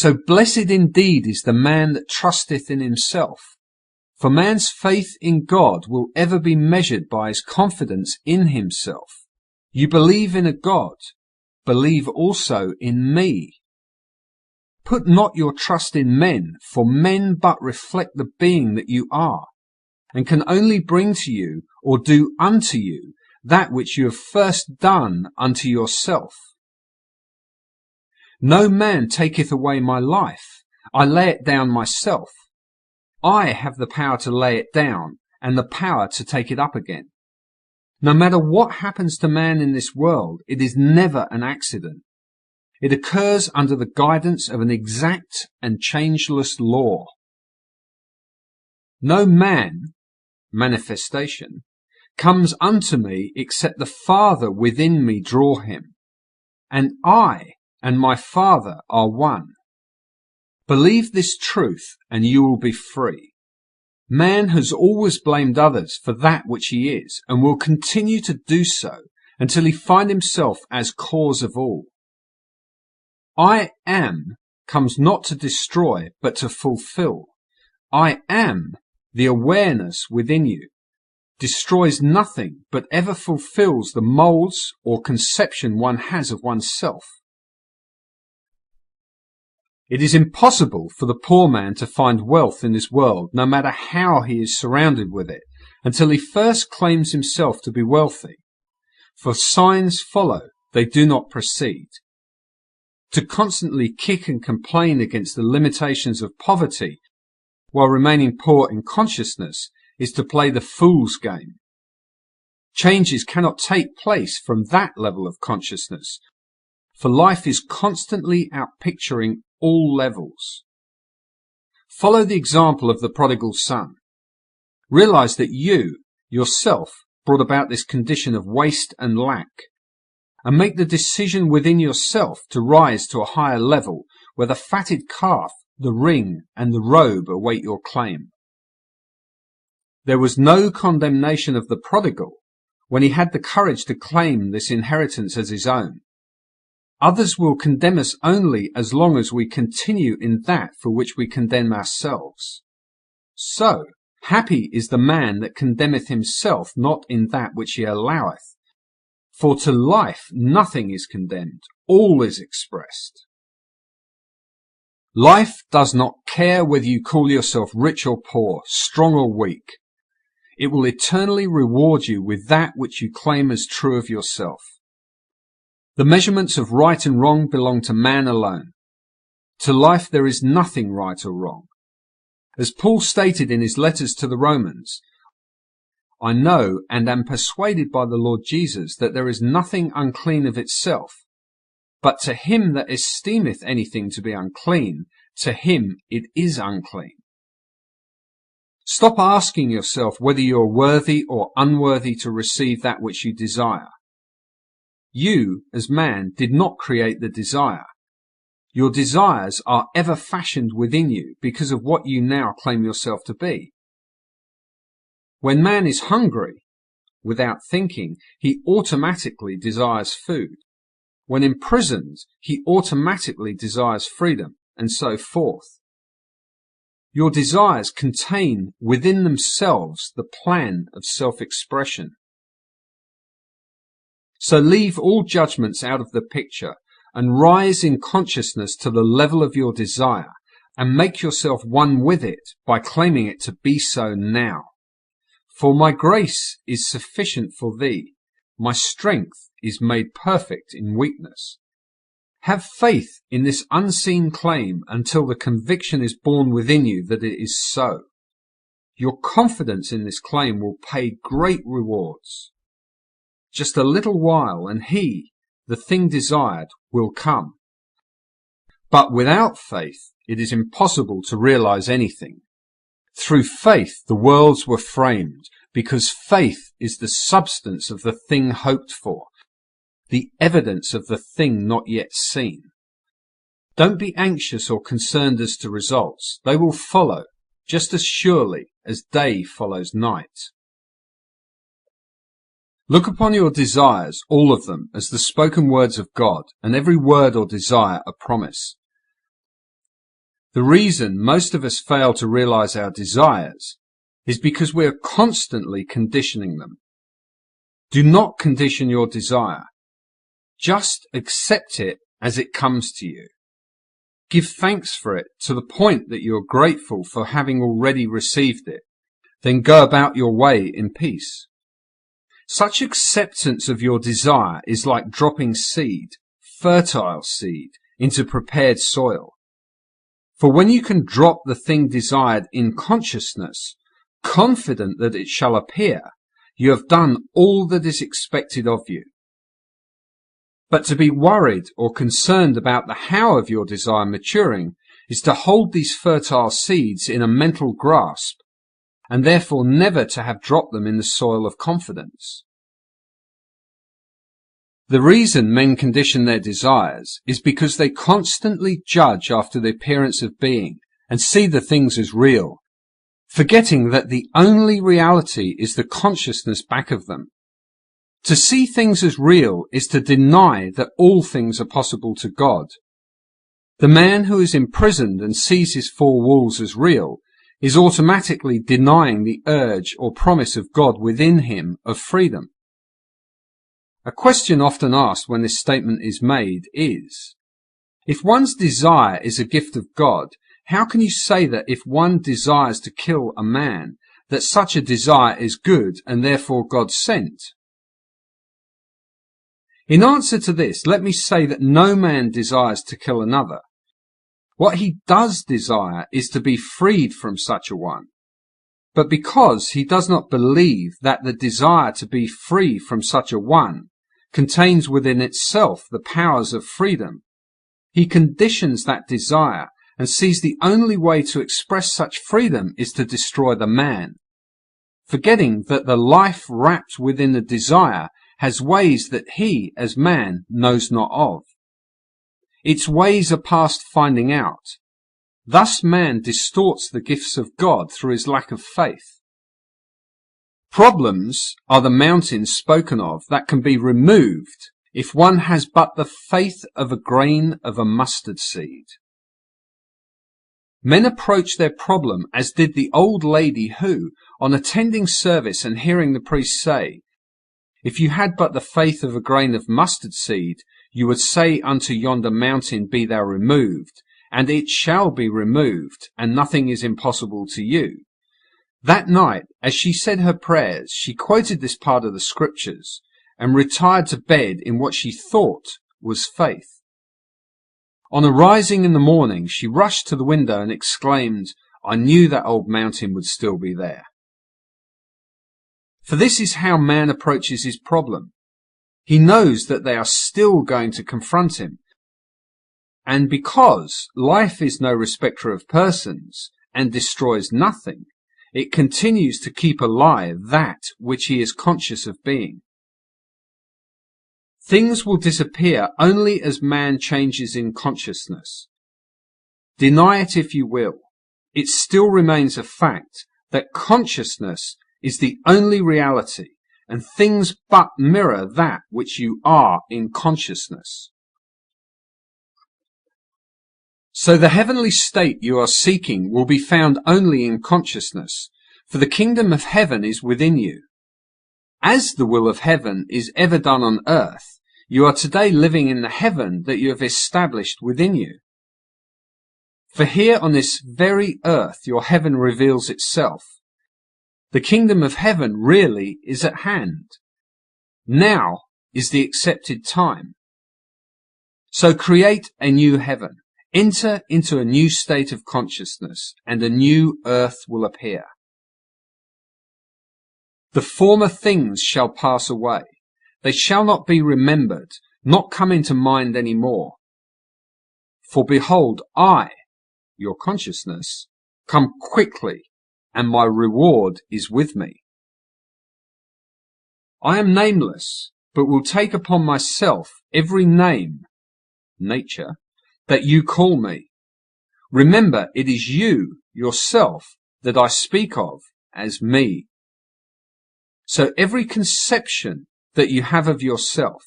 So blessed indeed is the man that trusteth in himself. For man's faith in God will ever be measured by his confidence in himself. You believe in a God, believe also in me. Put not your trust in men, for men but reflect the being that you are, and can only bring to you, or do unto you, that which you have first done unto yourself. No man taketh away my life, I lay it down myself. I have the power to lay it down, and the power to take it up again. No matter what happens to man in this world, it is never an accident. It occurs under the guidance of an exact and changeless law. No man, manifestation, comes unto me except the Father within me draw him, and I and my Father are one. Believe this truth and you will be free. Man has always blamed others for that which he is, and will continue to do so until he find himself as cause of all. I am comes not to destroy, but to fulfill. I am, the awareness within you, destroys nothing, but ever fulfills the molds or conception one has of oneself. It is impossible for the poor man to find wealth in this world, no matter how he is surrounded with it, until he first claims himself to be wealthy. For signs follow, they do not precede. To constantly kick and complain against the limitations of poverty while remaining poor in consciousness is to play the fool's game. Changes cannot take place from that level of consciousness, for life is constantly outpicturing all levels. Follow the example of the prodigal son. Realize that you, yourself, brought about this condition of waste and lack, and make the decision within yourself to rise to a higher level where the fatted calf, the ring, and the robe await your claim. There was no condemnation of the prodigal when he had the courage to claim this inheritance as his own. Others will condemn us only as long as we continue in that for which we condemn ourselves. So, happy is the man that condemneth himself not in that which he alloweth. For to life nothing is condemned, all is expressed. Life does not care whether you call yourself rich or poor, strong or weak. It will eternally reward you with that which you claim as true of yourself. The measurements of right and wrong belong to man alone. To life there is nothing right or wrong. As Paul stated in his letters to the Romans, I know and am persuaded by the Lord Jesus that there is nothing unclean of itself, but to him that esteemeth anything to be unclean, to him it is unclean. Stop asking yourself whether you are worthy or unworthy to receive that which you desire. You, as man, did not create the desire. Your desires are ever fashioned within you because of what you now claim yourself to be. When man is hungry, without thinking, he automatically desires food. When imprisoned, he automatically desires freedom, and so forth. Your desires contain within themselves the plan of self-expression. So leave all judgments out of the picture and rise in consciousness to the level of your desire and make yourself one with it by claiming it to be so now. For my grace is sufficient for thee, my strength is made perfect in weakness. Have faith in this unseen claim until the conviction is born within you that it is so. Your confidence in this claim will pay great rewards. Just a little while and he, the thing desired, will come. But without faith it is impossible to realize anything. Through faith the worlds were framed, because faith is the substance of the thing hoped for, the evidence of the thing not yet seen. Don't be anxious or concerned as to results. They will follow, just as surely as day follows night. Look upon your desires, all of them, as the spoken words of God, and every word or desire a promise. The reason most of us fail to realize our desires is because we are constantly conditioning them. Do not condition your desire. Just accept it as it comes to you. Give thanks for it to the point that you are grateful for having already received it. Then go about your way in peace. Such acceptance of your desire is like dropping seed, fertile seed, into prepared soil. For when you can drop the thing desired in consciousness, confident that it shall appear, you have done all that is expected of you. But to be worried or concerned about the how of your desire maturing is to hold these fertile seeds in a mental grasp, and therefore never to have dropped them in the soil of confidence. The reason men condition their desires is because they constantly judge after the appearance of being and see the things as real, forgetting that the only reality is the consciousness back of them. To see things as real is to deny that all things are possible to God. The man who is imprisoned and sees his four walls as real is automatically denying the urge or promise of God within him of freedom. A question often asked when this statement is made is, if one's desire is a gift of God, how can you say that if one desires to kill a man, that such a desire is good and therefore God sent? In answer to this, let me say that no man desires to kill another. What he does desire is to be freed from such a one. But because he does not believe that the desire to be free from such a one contains within itself the powers of freedom, he conditions that desire and sees the only way to express such freedom is to destroy the man, forgetting that the life wrapped within the desire has ways that he, as man, knows not of. Its ways are past finding out. Thus man distorts the gifts of God through his lack of faith. Problems are the mountains spoken of that can be removed if one has but the faith of a grain of a mustard seed. Men approach their problem as did the old lady who, on attending service and hearing the priest say, "If you had but the faith of a grain of mustard seed, you would say unto yonder mountain, be thou removed, and it shall be removed, and nothing is impossible to you." That night, as she said her prayers, she quoted this part of the scriptures, and retired to bed in what she thought was faith. On arising in the morning, she rushed to the window and exclaimed, "I knew that old mountain would still be there." For this is how man approaches his problem. He knows that they are still going to confront him. And because life is no respecter of persons and destroys nothing, it continues to keep alive that which he is conscious of being. Things will disappear only as man changes in consciousness. Deny it if you will. It still remains a fact that consciousness is the only reality, and things but mirror that which you are in consciousness. So the heavenly state you are seeking will be found only in consciousness, for the kingdom of heaven is within you. As the will of heaven is ever done on earth, you are today living in the heaven that you have established within you. For here on this very earth your heaven reveals itself. The kingdom of heaven really is at hand. Now is the accepted time. So create a new heaven. Enter into a new state of consciousness, and a new earth will appear. The former things shall pass away. They shall not be remembered, not come into mind any more. For behold, I, your consciousness, come quickly, and my reward is with me. I am nameless, but will take upon myself every name, nature, that you call me. Remember, it is you, yourself, that I speak of as me. So every conception that you have of yourself,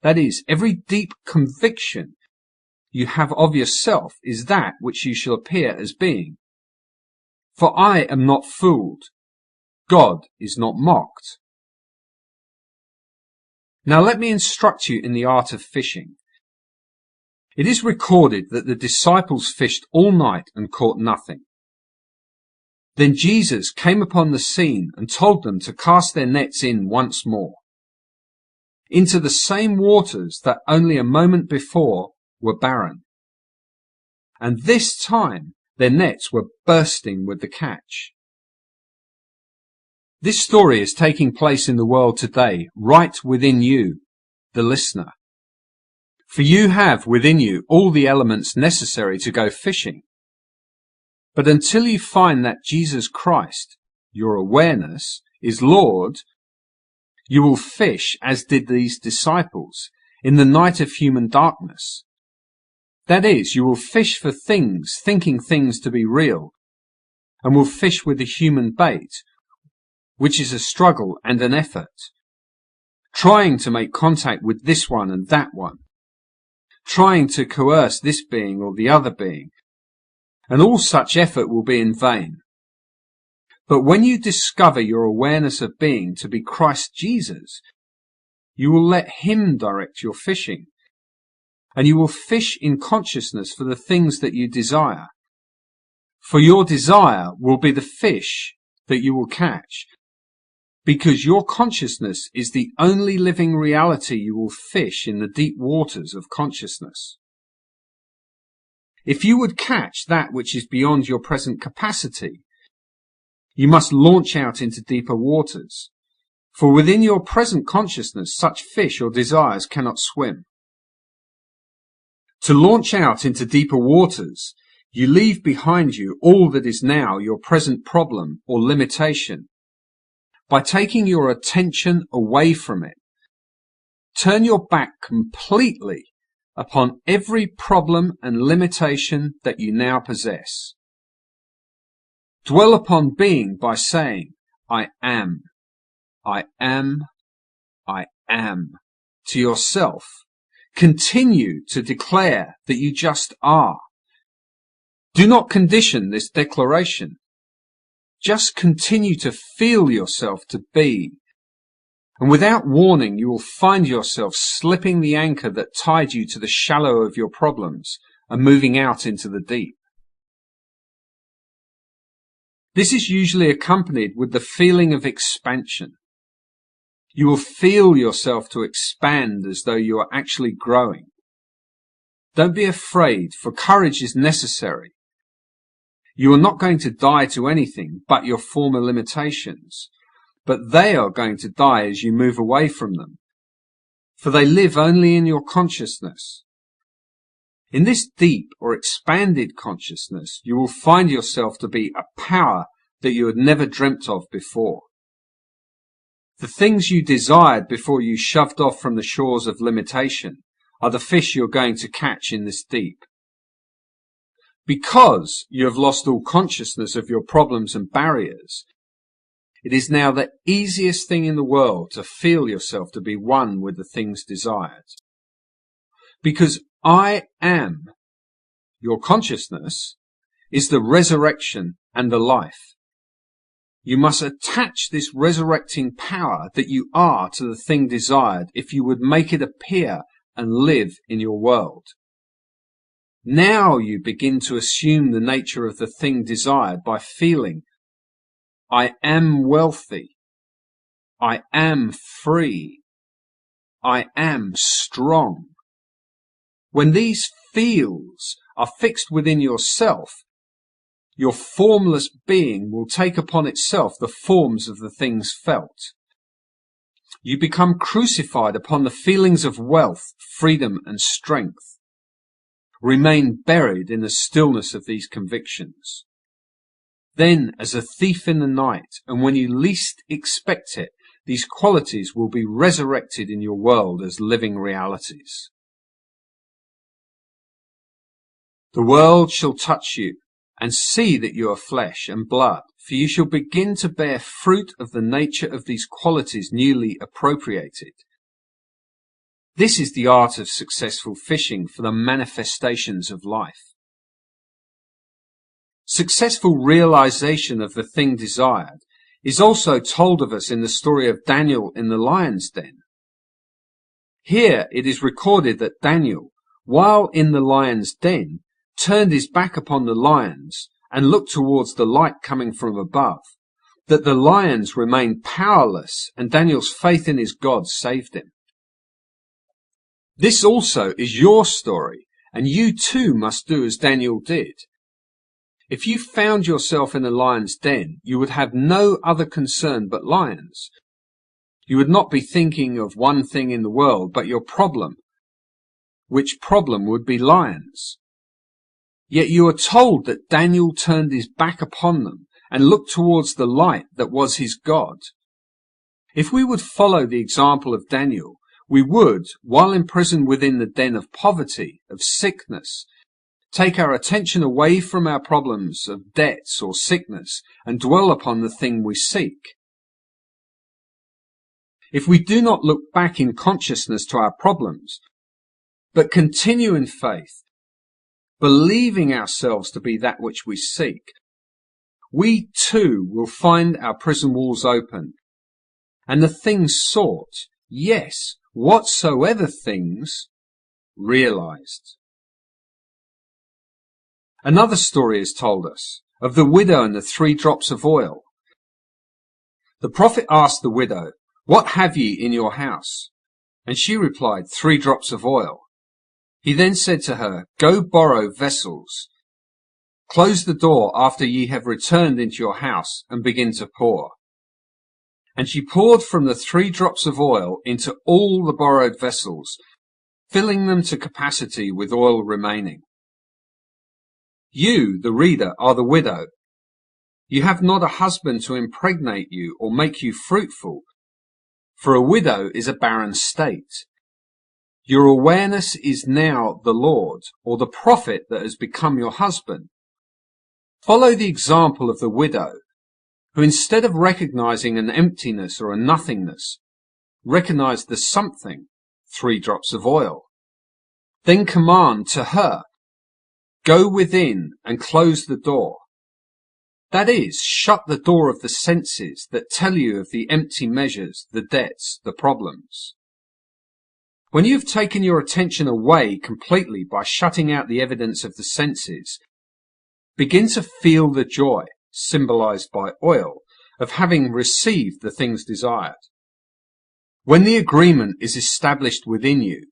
that is, every deep conviction you have of yourself is that which you shall appear as being. For I am not fooled. God is not mocked. Now let me instruct you in the art of fishing. It is recorded that the disciples fished all night and caught nothing. Then Jesus came upon the scene and told them to cast their nets in once more, into the same waters that only a moment before were barren. And this time their nets were bursting with the catch. This story is taking place in the world today, right within you, the listener. For you have within you all the elements necessary to go fishing. But until you find that Jesus Christ, your awareness, is Lord, you will fish as did these disciples in the night of human darkness. That is, you will fish for things, thinking things to be real, and will fish with a human bait, which is a struggle and an effort, trying to make contact with this one and that one, trying to coerce this being or the other being, and all such effort will be in vain. But when you discover your awareness of being to be Christ Jesus, you will let Him direct your fishing, and you will fish in consciousness for the things that you desire. For your desire will be the fish that you will catch, because your consciousness is the only living reality you will fish in the deep waters of consciousness. If you would catch that which is beyond your present capacity, you must launch out into deeper waters, for within your present consciousness such fish or desires cannot swim. To launch out into deeper waters, you leave behind you all that is now your present problem or limitation. By taking your attention away from it, turn your back completely upon every problem and limitation that you now possess. Dwell upon being by saying, I am, I am, I am, to yourself. Continue to declare that you just are. Do not condition this declaration. Just continue to feel yourself to be. And without warning, you will find yourself slipping the anchor that tied you to the shallow of your problems and moving out into the deep. This is usually accompanied with the feeling of expansion. You will feel yourself to expand as though you are actually growing. Don't be afraid, for courage is necessary. You are not going to die to anything but your former limitations, but they are going to die as you move away from them, for they live only in your consciousness. In this deep or expanded consciousness, you will find yourself to be a power that you had never dreamt of before. The things you desired before you shoved off from the shores of limitation are the fish you're going to catch in this deep. Because you have lost all consciousness of your problems and barriers, it is now the easiest thing in the world to feel yourself to be one with the things desired. Because I am, your consciousness, is the resurrection and the life. You must attach this resurrecting power that you are to the thing desired if you would make it appear and live in your world. Now you begin to assume the nature of the thing desired by feeling, I am wealthy, I am free, I am strong. When these feels are fixed within yourself, your formless being will take upon itself the forms of the things felt. You become crucified upon the feelings of wealth, freedom, and strength. Remain buried in the stillness of these convictions. Then, as a thief in the night, and when you least expect it, these qualities will be resurrected in your world as living realities. The world shall touch you, and see that you are flesh and blood, for you shall begin to bear fruit of the nature of these qualities newly appropriated. This is the art of successful fishing for the manifestations of life. Successful realization of the thing desired is also told of us in the story of Daniel in the lion's den. Here it is recorded that Daniel, while in the lion's den, turned his back upon the lions and looked towards the light coming from above, that the lions remained powerless, and Daniel's faith in his God saved him. This also is your story, and you too must do as Daniel did. If you found yourself in a lion's den, you would have no other concern but lions. You would not be thinking of one thing in the world but your problem, which problem would be lions. Yet you are told that Daniel turned his back upon them and looked towards the light that was his God. If we would follow the example of Daniel, we would, while imprisoned within the den of poverty, of sickness, take our attention away from our problems of debts or sickness and dwell upon the thing we seek. If we do not look back in consciousness to our problems, but continue in faith, believing ourselves to be that which we seek, we too will find our prison walls open, and the things sought, yes, whatsoever things, realized. Another story is told us of the widow and the 3 drops of oil. The prophet asked the widow, "What have ye in your house?" And she replied, 3 drops of oil. He then said to her, "Go borrow vessels. Close the door after ye have returned into your house, and begin to pour." And she poured from the 3 drops of oil into all the borrowed vessels, filling them to capacity with oil remaining. You, the reader, are the widow. You have not a husband to impregnate you or make you fruitful, for a widow is a barren state. Your awareness is now the Lord, or the prophet that has become your husband. Follow the example of the widow, who instead of recognizing an emptiness or a nothingness, recognized the something, 3 drops of oil. Then command to her, "Go within and close the door." That is, shut the door of the senses that tell you of the empty measures, the debts, the problems. When you have taken your attention away completely by shutting out the evidence of the senses, begin to feel the joy, symbolized by oil, of having received the things desired. When the agreement is established within you,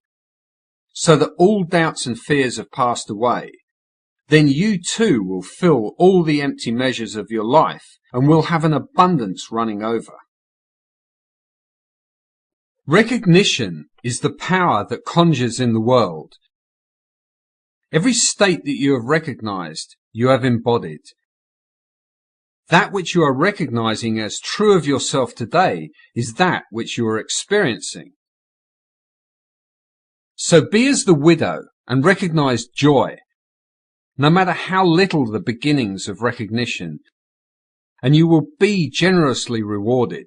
so that all doubts and fears have passed away, then you too will fill all the empty measures of your life and will have an abundance running over. Recognition is the power that conjures in the world. Every state that you have recognized, you have embodied. That which you are recognizing as true of yourself today is that which you are experiencing. So be as the widow and recognize joy, no matter how little the beginnings of recognition, and you will be generously rewarded.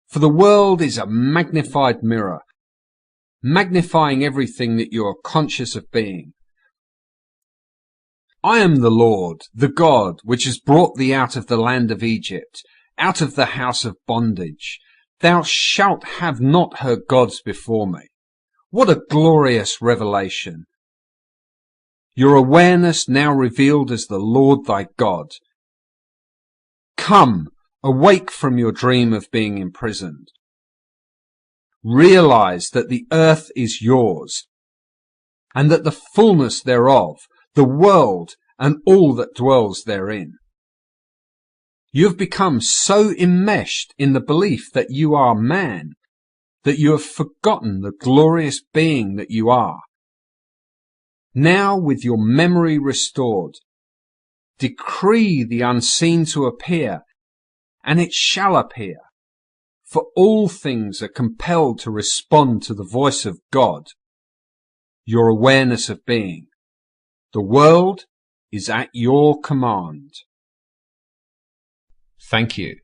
For the world is a magnified mirror, magnifying everything that you are conscious of being. I am the Lord, the God, which has brought thee out of the land of Egypt, out of the house of bondage. Thou shalt have not her gods before me. What a glorious revelation! Your awareness now revealed as the Lord thy God. Come, awake from your dream of being imprisoned. Realize that the earth is yours, and that the fullness thereof, the world, and all that dwells therein. You have become so enmeshed in the belief that you are man, that you have forgotten the glorious being that you are. Now, with your memory restored, decree the unseen to appear, and it shall appear, for all things are compelled to respond to the voice of God, your awareness of being. The world is at your command. Thank you.